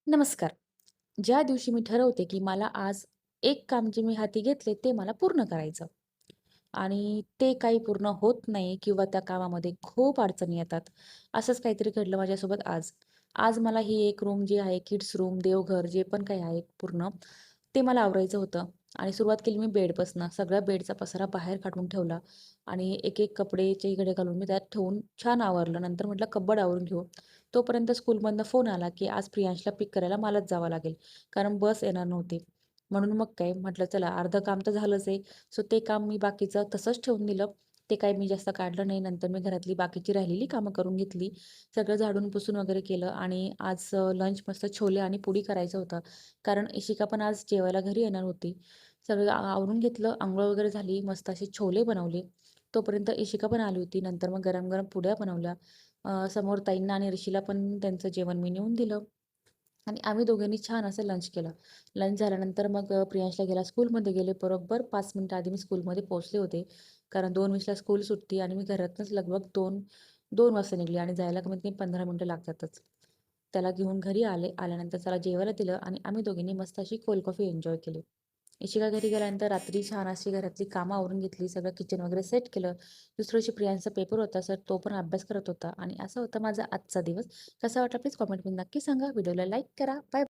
नमस्कार. ज्या दिवशी मी ठरवते, की मला आज एक काम जे मी हाती घेतले ते मला पूर्ण करायचं आणि ते काही पूर्ण होत नाही किंवा त्या कामामध्ये खूप अडचणी येतात. असंच काहीतरी घडलं माझ्यासोबत आज. आज मला ही एक रूम जी आहे किड्स रूम, देवघर जे पण काही आहे पूर्ण, ते मला आवरायचं होतं आणि सुरुवात केली मी बेडपासनं. सगळ्या बेडचा पसारा बाहेर काढून ठेवला आणि एक-एक कपडेच्या इकडे घालून मी त्यात ठेवून छान आवरलं. नंतर म्हटलं कबर्ड आवरून घेऊ. तोपर्यंत स्कूलमधनं फोन आला, की आज प्रियांशला पिक करायला मलाच जावं लागेल, कारण बस येणार नव्हती. म्हणून मग काय म्हटलं चला अर्धं काम तर झालंच आहे. सो ते काम मी बाकीचं तसंच ठेवून दिलं. ते काही मी जास्त काढलं नाही. नंतर मी घरातली बाकीची राहिलेली कामं करून घेतली. सगळं झाडून पुसून वगैरे केलं आणि आज लंच मस्त छोले आणि पुडी करायचं होतं. कारण इशिका पण आज जेवायला घरी येणार होती. सगळं आवरून घेतलं, अंघोळ वगैरे झाली, मस्त असे छोले बनवले. तोपर्यंत इशिका पण आली होती. नंतर मग गरम-गरम पुड्या बनवल्या. समोर ताईंना आणि ऋषीला पण त्यांचं जेवण मी नेऊन दिलं आणि आम्ही दोघांनी छान असं लंच केलं. लंच झाल्यानंतर मग प्रियांशला घ्यायला स्कूलमध्ये गेले. बरोबर 5 मिनिटं आधी मी स्कूलमध्ये पोहोचले होते. कारण 2:20ला स्कूल सुटते आणि मी घरातनंच लगभग 2 वाजता निघाले आणि जायला कमीत कमी 15 मिनिटं लागतातच. त्याला घेऊन घरी आले. आल्यानंतर त्याला जेवायला दिलं आणि आम्ही दोघींनी मस्त अशी कोल्ड कॉफी एन्जॉय केली. इशिका घरी गेल्यानंतर रात्री छान अशी घरातली कामं आवरून घेतली. सगळं किचन वगैरे सेट केलं. दुसऱ्या दिवशी प्रियांचा पेपर होता, सर तो पण अभ्यास करत होता आणि असा होता माझा आजचा दिवस. कसा वाटला प्लीज कमेंटमध्ये नक्की सांगा. व्हिडिओला लाईक करा. बाय